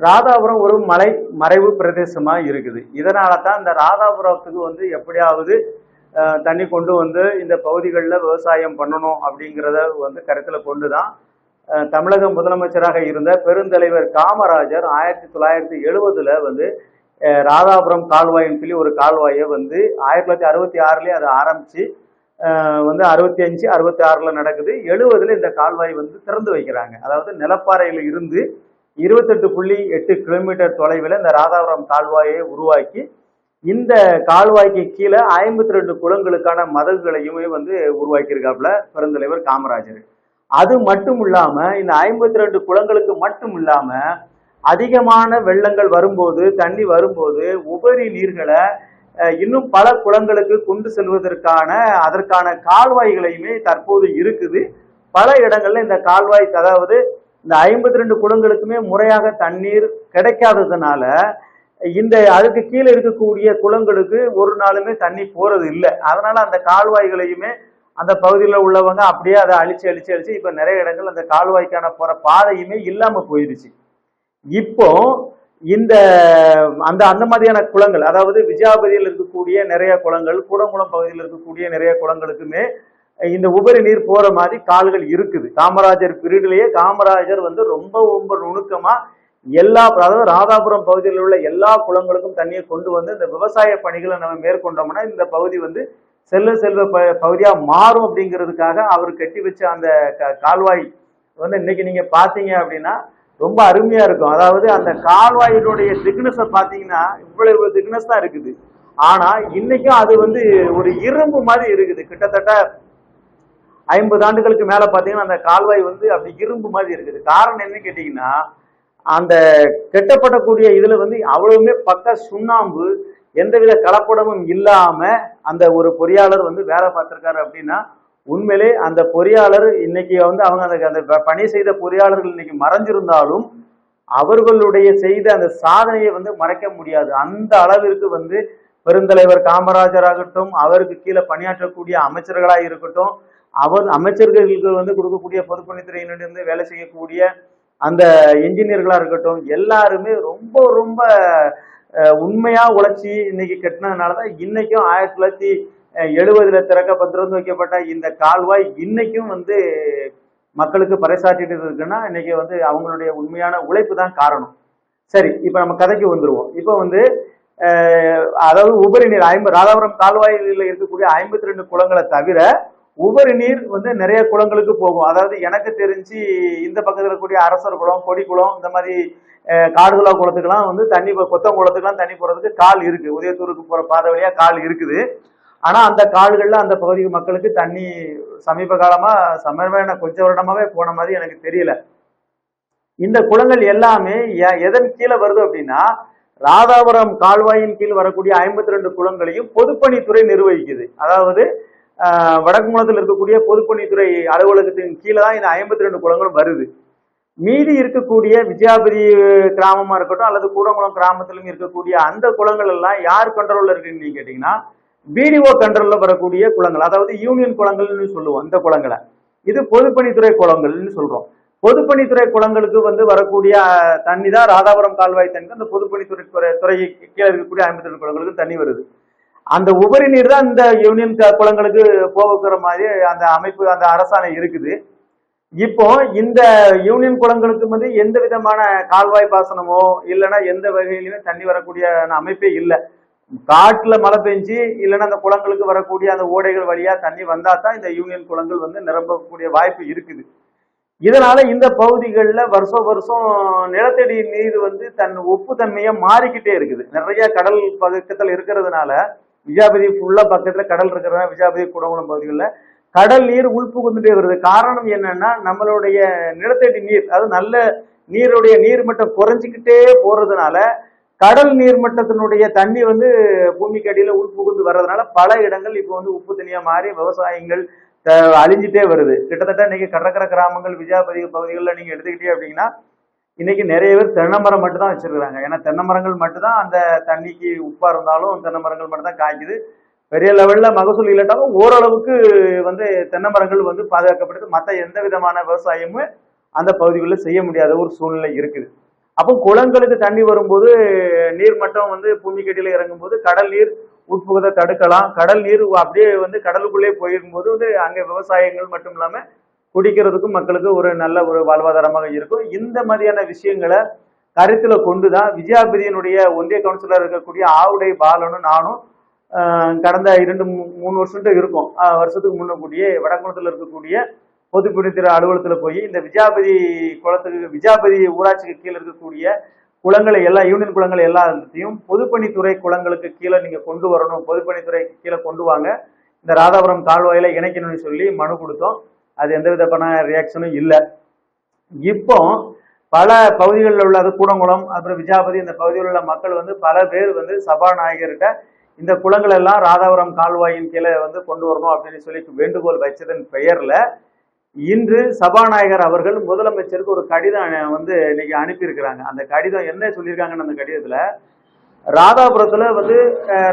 ராதாபுரம் ஒரு மலை மறைவு பிரதேசமா இருக்குது. இதனால தான் இந்த ராதாபுரத்துக்கு வந்து எப்படியாவது தண்ணி கொண்டு வந்து இந்த பகுதிகளில் விவசாயம் பண்ணணும் அப்படிங்கிறத வந்து கருத்தில் கொண்டு தான் தமிழக முதலமைச்சராக இருந்த பெருந்தலைவர் காமராஜர் 1970 வந்து ராதாபுரம் கால்வாயின் சொல்லி ஒரு கால்வாயை வந்து 1966 அதை ஆரம்பிச்சு வந்து 65 66 நடக்குது. 70 இந்த கால்வாய் வந்து திறந்து வைக்கிறாங்க. அதாவது நிலப்பாறையில் இருந்து 28.8 கிலோமீட்டர் தொலைவில் இந்த ராதாபுரம் கால்வாயை உருவாக்கி இந்த கால்வாய்க்கு கீழே 52 குளங்களுக்கான மதகுகளையுமே வந்து உருவாக்கியிருக்காப்புல பெருந்தலைவர் காமராஜர். அது மட்டும் இல்லாம இந்த 52 குளங்களுக்கு மட்டும் இல்லாம அதிகமான வெள்ளங்கள் வரும்போது தண்ணி வரும்போது உபரி நீர்களை இன்னும் பல குளங்களுக்கு கொண்டு செல்வதற்கான அதற்கான கால்வாய்களையுமே தற்போது இருக்குது. பல இடங்கள்ல இந்த கால்வாய், அதாவது இந்த 52 குளங்களுக்குமே முறையாக தண்ணீர் கிடைக்காததுனால இந்த அதுக்கு கீழே இருக்கக்கூடிய குளங்களுக்கு ஒரு நாளுமே தண்ணி போறது இல்லை. அதனால அந்த கால்வாய்களையுமே அந்த பகுதியில் உள்ளவங்க அப்படியே அதை அழிச்சு இப்ப நிறைய இடங்கள் அந்த கால்வாய்க்கான போற பாதையுமே இல்லாம போயிருச்சு. இப்போ இந்த அந்த அந்த மாதிரியான குளங்கள், அதாவது விஜயாபதியில் இருக்கக்கூடிய நிறைய குளங்கள், கூடங்குளம் பகுதியில் இருக்கக்கூடிய நிறைய குளங்களுக்குமே இந்த உபரி நீர் போற மாதிரி கால்கள் இருக்குது. காமராஜர் பீரியட்லயே காமராஜர் வந்து ரொம்ப ரொம்ப நுணுக்கமா அதாவது ராதாபுரம் பகுதியில் உள்ள எல்லா குளங்களுக்கும் தண்ணியை கொண்டு வந்து இந்த விவசாய பணிகளை நம்ம மேற்கொண்டோம்னா இந்த பகுதி வந்து செல்வ பகுதியா மாறும் அப்படிங்கிறதுக்காக அவர் கட்டி வச்ச அந்த கால்வாய் வந்து இன்னைக்கு நீங்க பாத்தீங்க அப்படின்னா ரொம்ப அருமையா இருக்கும். அதாவது அந்த கால்வாயினுடைய திக்னஸ பாத்தீங்கன்னா இவ்வளவு திக்னஸ் தான் இருக்குது. ஆனா இன்னைக்கும் அது வந்து ஒரு இரும்பு மாதிரி இருக்குது. கிட்டத்தட்ட 50 ஆண்டுகளுக்கு மேல பாத்தீங்கன்னா அந்த கால்வாய் வந்து அப்படி இரும்பு மாதிரி இருக்குது. காரணம் என்ன கேட்டீங்கன்னா, அந்த கெட்டப்படக்கூடிய இதுல வந்து அவ்வளவுமே பக்க சுண்ணாம்பு, எந்தவித கலப்படமும் இல்லாம அந்த ஒரு பொறியாளர் வந்து வேலை பார்த்திருக்காரு அப்படின்னா உண்மையிலே அந்த பொறியாளர் இன்னைக்கு வந்து அவங்க அந்த பணி செய்த பொறியாளர்கள் இன்னைக்கு மறைஞ்சிருந்தாலும் அவர்களுடைய செய்த அந்த சாதனையை வந்து மறைக்க முடியாது. அந்த அளவிற்கு வந்து பெருந்தலைவர் காமராஜர் ஆகட்டும், அவருக்கு கீழே பணியாற்றக்கூடிய அமைச்சர்களாக இருக்கட்டும், அமைச்சர்களுக்கு வந்து கொடுக்கக்கூடிய பொதுப்பணித்துறையினிருந்து வேலை செய்யக்கூடிய அந்த என்ஜினியர்களா இருக்கட்டும், எல்லாருமே ரொம்ப ரொம்ப உண்மையா உழைச்சி இன்னைக்கு கட்டினதுனாலதான் இன்னைக்கும் 1970 திறந்து வைக்கப்பட்ட இந்த கால்வாய் இன்னைக்கும் வந்து மக்களுக்கு பறைசாற்றிட்டு இருக்குன்னா இன்னைக்கு வந்து அவங்களுடைய உண்மையான உழைப்பு தான் காரணம். சரி, இப்ப நம்ம கதைக்கு வந்துருவோம். இப்ப வந்து அதாவது உபரி நீர் ராதாபுரம் கால்வாயில் இருக்கக்கூடிய 52 குளங்களை தவிர உபரி நீர் வந்து நிறைய குளங்களுக்கு போகும். அதாவது எனக்கு தெரிஞ்சு இந்த பக்கத்தில் இருக்கக்கூடிய அரசர் குளம், கொடி குளம், இந்த மாதிரி காடுகுலா குளத்துக்கெல்லாம் வந்து தண்ணி, கொத்தம் குளத்துக்கெல்லாம் தண்ணி போறதுக்கு கால் இருக்கு. உதயத்தூருக்கு போற பாதை வழியா கால் இருக்குது. ஆனா அந்த கால்கள்ல அந்த பகுதி மக்களுக்கு தண்ணி சமீப காலமா கொஞ்சம் வருடமாவே போன மாதிரி எனக்கு தெரியல. இந்த குளங்கள் எல்லாமே எதன் கீழே வருது அப்படின்னா ராதாபுரம் கால்வாயின் கீழ் வரக்கூடிய 52 குளங்களையும் பொதுப்பணித்துறை நிர்வகிக்குது. அதாவது வடக்கு மூலத்தில் இருக்கக்கூடிய பொதுப்பணித்துறை அலுவலகத்தின் கீழே தான் இந்த 52 குளங்களும் வருது. மீதி இருக்கக்கூடிய விஜயாபதி கிராமமா இருக்கட்டும் அல்லது கூடங்குளம் கிராமத்திலும் இருக்கக்கூடிய அந்த குளங்கள் எல்லாம் யார் கண்ட்ரோல்ல இருக்குன்னு நீங்க கேட்டீங்கன்னா பிடிஓ கண்ட்ரோல்ல வரக்கூடிய குளங்கள், அதாவது யூனியன் குளங்கள்னு சொல்லுவோம். இந்த குளங்களை இது பொதுப்பணித்துறை குளங்கள்னு சொல்றோம். பொதுப்பணித்துறை குளங்களுக்கு வந்து வரக்கூடிய தண்ணி தான் ராதாபுரம் கால்வாய் தண்ணி. அந்த பொதுப்பணித்துறை துறையை கீழே இருக்கக்கூடிய 52 குளங்களுக்கு தண்ணி வருது. அந்த உபரி நீர் தான் இந்த யூனியன் குளங்களுக்கு போகிற மாதிரி அந்த அமைப்பு, அந்த அரசாணை இருக்குது. இப்போ இந்த யூனியன் குளங்களுக்கு வந்து எந்த விதமான கால்வாய் பாசனமோ இல்லைன்னா எந்த வகையிலுமே தண்ணி வரக்கூடிய அமைப்பே இல்லை. காட்டுல மழை பெஞ்சு இல்லைன்னா அந்த குளங்களுக்கு வரக்கூடிய அந்த ஓடைகள் வழியா தண்ணி வந்தா தான் இந்த யூனியன் குளங்கள் வந்து நிரம்பக்கூடிய வாய்ப்பு இருக்குது. இதனால இந்த பகுதிகளில் வருஷம் நிலத்தடி நீர் வந்து தன் உப்பு தன்மையா மாறிக்கிட்டே இருக்குது. நிறைய கடல் பக்கத்துல இருக்கிறதுனால, விஜயாபதி ஃபுல்லா பக்கத்துல கடல் இருக்கிறதுனால விஜயாபதி கூடங்குளம் பகுதிகளில் கடல் நீர் உள்புகுந்துட்டே வருது. காரணம் என்னன்னா நம்மளுடைய நிலத்தடி நீர், அதாவது நல்ல நீருடைய நீர்மட்டம் குறைஞ்சிக்கிட்டே போறதுனால கடல் நீர்மட்டத்தினுடைய தண்ணி வந்து பூமிக்கு அடியில உள்புகுந்து வர்றதுனால பல இடங்கள் இப்போ வந்து உப்பு தண்ணியா மாறி விவசாயங்கள் அழிஞ்சிட்டே வருது. கிட்டத்தட்ட இன்னைக்கு கடற்கரை கிராமங்கள் விஜயாபதி பகுதிகளில் நீங்க எடுத்துக்கிட்டே அப்படின்னா இன்னைக்கு நிறைய பேர் தென்னை மரம் மட்டும் தான் வச்சிருக்கிறாங்க. ஏன்னா தென்னை மரங்கள் மட்டும்தான் அந்த தண்ணிக்கு உப்பா இருந்தாலும் தென்னை மரங்கள் மட்டும் தான் காய்க்குது. பெரிய லெவல்ல மகசூல் இல்லாட்டாலும் ஓரளவுக்கு வந்து தென்னை மரங்கள் வந்து பாதுகாக்கப்படுது. மற்ற எந்த விதமான விவசாயமும் அந்த பகுதிகளில் செய்ய முடியாத ஒரு சூழ்நிலை இருக்குது. அப்போ குளங்களுக்கு தண்ணி வரும்போது நீர்மட்டம் வந்து பூமிக்கடியில இறங்கும்போது கடல் நீர் உட்புகுதை தடுக்கலாம். கடல் நீர் அப்படியே வந்து கடலுக்குள்ளே போயிருக்கும்போது வந்து அங்கே விவசாயங்கள் மட்டும் இல்லாம குடிக்கிறதுக்கும் மக்களுக்கு ஒரு நல்ல ஒரு வாழ்வாதாரமாக இருக்கும். இந்த மாதிரியான விஷயங்களை கருத்துல கொண்டுதான் விஜயாபதியினுடைய ஒன்றிய கவுன்சிலர் இருக்கக்கூடிய ஆவுடை பாலனும் நானும் கடந்த 2-3 வருஷம் இருக்கும் வருஷத்துக்கு முன்னக்கூடிய வடக்குளத்துல இருக்கக்கூடிய பொதுப்பணித்துறை அலுவலகத்துல போய் இந்த விஜயாபதி குளத்துக்கு விஜயாபதி ஊராட்சிக்கு கீழே இருக்கக்கூடிய குளங்களை எல்லாம் யூனியன் குளங்கள் எல்லாத்தையும் பொதுப்பணித்துறை குளங்களுக்கு கீழே நீங்க கொண்டு வரணும், பொதுப்பணித்துறை கீழே கொண்டு வாங்க, இந்த ராதாபுரம் கால்வாயில இணைக்கணும்னு சொல்லி மனு கொடுத்தோம். அது எந்த விதமான ரியாக்ஷனும் இல்லை. இப்போ பல பகுதிகளில் உள்ள அது கூடங்குளம் அப்புறம் விஜயாபதி இந்த பகுதியில் உள்ள மக்கள் வந்து பல பேர் வந்து சபாநாயகர்கிட்ட இந்த குளங்கள் எல்லாம் ராதாபுரம் கால்வாயின் கீழே வந்து கொண்டு வரணும் அப்படின்னு சொல்லி வேண்டுகோள் வச்சதன் பெயர்ல இன்று சபாநாயகர் அவர்கள் முதலமைச்சருக்கு ஒரு கடிதம் வந்து இன்னைக்கு அனுப்பியிருக்கிறாங்க. அந்த கடிதம் என்ன சொல்லியிருக்காங்கன்னு அந்த கடிதத்துல ராதாபுரத்துல வந்து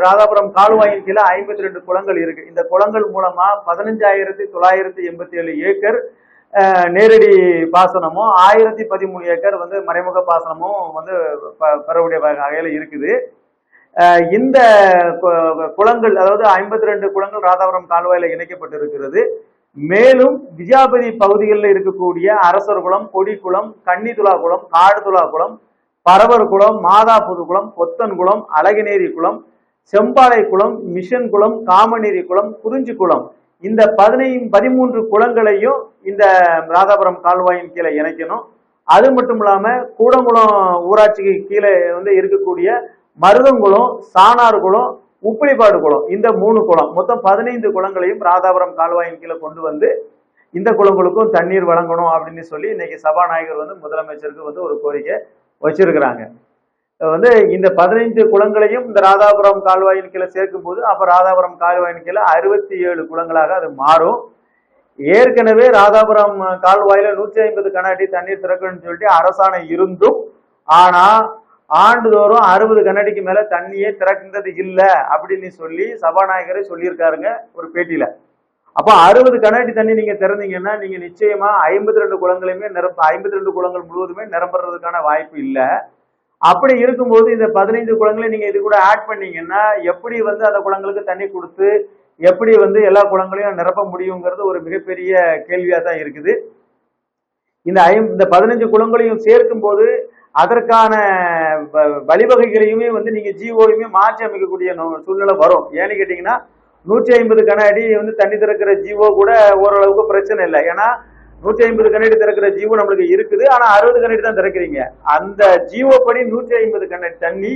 ராதாபுரம் கால்வாயின் கீழே 52 குளங்கள் இருக்கு. இந்த குளங்கள் மூலமா 15,987 ஏக்கர் நேரடி பாசனமும் 1013 ஏக்கர் வந்து மறைமுக பாசனமும் வந்து பெறக்கூடிய வகையில இருக்குது. இந்த குளங்கள் அதாவது 52 குளங்கள் ராதாபுரம் கால்வாயில இணைக்கப்பட்டிருக்கிறது. மேலும் விஜயாபதி பகுதிகளில் இருக்கக்கூடிய அரசர் குளம், கொடிக்குளம், கன்னிதுலா குளம், காடுதுலா குளம், பரவர் குளம், மாதா புதுக்குளம், கொத்தன் குளம், அழகினேரி குளம், செம்பாலை குளம், மிஷன் குளம், காமநேரி குளம், குறிஞ்சி குளம், இந்த 13 குளங்களையும் இந்த ராதாபுரம் கால்வாயின் கீழே இணைக்கணும். அது மட்டும் இல்லாம கூடங்குளம் ஊராட்சிக்கு கீழே வந்து இருக்கக்கூடிய மருதங்குளம், சாணார் குளம், உப்பிலிப்பாடு குளம், இந்த 3 குளம் மொத்தம் 15 குளங்களையும் ராதாபுரம் கால்வாயின் கீழே கொண்டு வந்து இந்த குளங்களுக்கும் தண்ணீர் வழங்கணும் அப்படின்னு சொல்லி இன்னைக்கு சபாநாயகர் வந்து முதலமைச்சருக்கு வந்து ஒரு கோரிக்கை வச்சிருக்கிறாங்க. வந்து இந்த 15 குளங்களையும் இந்த ராதாபுரம் கால்வாயின் கீழே சேர்க்கும் போது அப்ப ராதாபுரம் கால்வாயின் கீழே 67 குளங்களாக அது மாறும். ஏற்கனவே ராதாபுரம் கால்வாயில 150 கனஅடி தண்ணீர் திறக்கணும்னு சொல்லிட்டு அரசாணை இருந்தும் ஆனா ஆண்டுதோறும் 60 கனஅடிக்கு மேல தண்ணியே திறக்கின்றது இல்லை அப்படின்னு சொல்லி சபாநாயகரே சொல்லியிருக்காருங்க ஒரு பேட்டியில. அப்ப 60 கனஅடி தண்ணி நீங்க திறந்தீங்கன்னா நீங்க நிச்சயமா 52 குளங்களையுமே 52 குளங்கள் முழுவதுமே நிரம்புறதுக்கான வாய்ப்பு இல்லை. அப்படி இருக்கும்போது இந்த 15 குளங்களை நீங்க இது கூட ஆட் பண்ணீங்கன்னா எப்படி வந்து அந்த குளங்களுக்கு தண்ணி கொடுத்து எப்படி வந்து எல்லா குளங்களையும் நிரப்ப முடியுங்கிறது ஒரு மிகப்பெரிய கேள்வியா தான் இருக்குது. இந்த 15 குளங்களையும் சேர்க்கும் போது அதற்கான வழிவகைகளையுமே வந்து நீங்க ஜிஓயுமே மாற்றி அமைக்கக்கூடிய சூழ்நிலை வரும். ஏன்னு கேட்டீங்கன்னா 150 கனஅடி வந்து தண்ணி திறக்கிற ஜிஓ கூட ஓரளவுக்கு பிரச்சனை இல்லை. ஏன்னா 150 கனஅடி திறக்கிற ஜிஓ நம்மளுக்கு இருக்குது. ஆனா 60 கனஅடி தான் திறக்கிறீங்க. அந்த ஜிஓ படி 150 கனஅடி தண்ணி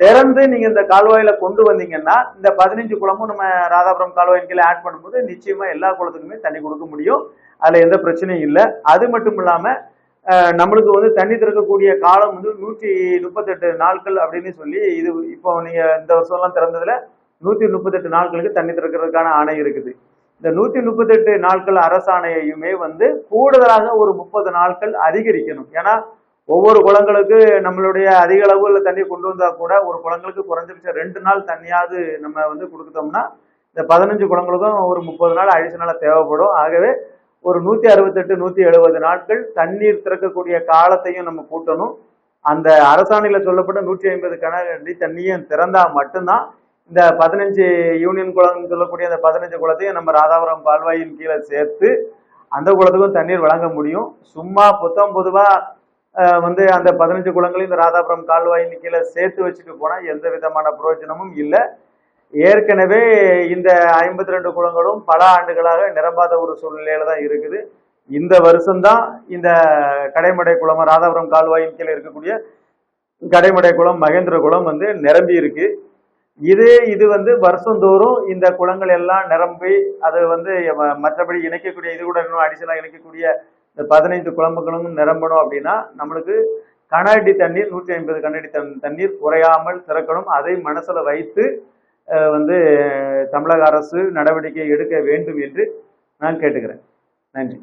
திறந்து நீங்க இந்த கால்வாயில கொண்டு வந்தீங்கன்னா இந்த 15 குளமும் நம்ம ராதாபுரம் கால்வாயின் கீழே ஆட் பண்ணும்போது நிச்சயமா எல்லா குளத்துக்குமே தண்ணி கொடுக்க முடியும். அதுல எந்த பிரச்சனையும் இல்லை. அது மட்டும் இல்லாம நம்மளுக்கு வந்து தண்ணி திறக்கக்கூடிய காலம் வந்து 138 நாட்கள் அப்படின்னு சொல்லி இது இப்போ நீங்க இந்த வருஷம் எல்லாம் திறந்ததுல 138 நாட்களுக்கு தண்ணி திறக்கிறதுக்கான ஆணை இருக்குது. இந்த 138 நாட்கள் அரசாணையுமே வந்து கூடுதலாக ஒரு 30 நாட்கள் அதிகரிக்கணும். ஏன்னா ஒவ்வொரு குளங்களுக்கு நம்மளுடைய அதிக அளவுல தண்ணி கொண்டு வந்தா கூட ஒரு குளங்களுக்கு குறைஞ்சபட்சம் 2 நாள் தண்ணியாவது நம்ம வந்து கொடுத்தோம்னா இந்த 15 குளங்களுக்கும் ஒரு 30 நாள் அடிஷனலா தேவைப்படும். ஆகவே ஒரு 168 170 நாட்கள் தண்ணீர் திறக்கக்கூடிய காலத்தையும் நம்ம கூட்டணும். அந்த அரசாணையில சொல்லப்பட்ட 150 கனஅடி தண்ணியும் திறந்தா மட்டும்தான் இந்த 15 யூனியன் குளம் சொல்லக்கூடிய அந்த 15 குளத்தையும் நம்ம ராதாபுரம் கால்வாயின் கீழே சேர்த்து அந்த குளத்துக்கும் தண்ணீர் வழங்க முடியும். சும்மா பொதுவா வந்து அந்த 15 குளங்களையும் இந்த ராதாபுரம் கால்வாயின் கீழே சேர்த்து வச்சுட்டு போனா எந்த விதமான பிரயோஜனமும் இல்லை. ஏற்கனவே இந்த 52 குளங்களும் பல ஆண்டுகளாக நிரம்பாத ஒரு சூழ்நிலையில தான் இருக்குது. இந்த வருஷம்தான் இந்த கடைமடை குளம் ராதாபுரம் கால்வாயின் கீழே இருக்கக்கூடிய கடைமடை குளம் மகேந்திர குளம் வந்து நிரம்பி இருக்கு. இது வந்து வருஷந்தோறும் இந்த குளங்கள் எல்லாம் நிரம்பி அது வந்து மற்றபடி இணைக்கக்கூடிய இது கூட இன்னும் அடிஷனலா இணைக்கக்கூடிய இந்த 15 குளம்புகளும் நிரம்பணும் அப்படின்னா நம்மளுக்கு கனஅடி தண்ணீர் 150 கனஅடி தண்ணீர் குறையாமல் திறக்கணும். அதை மனசுல வைத்து வந்து தமிழக அரசு நடவடிக்கை எடுக்க வேண்டும் என்று நான் கேட்டுக்கிறேன். நன்றி.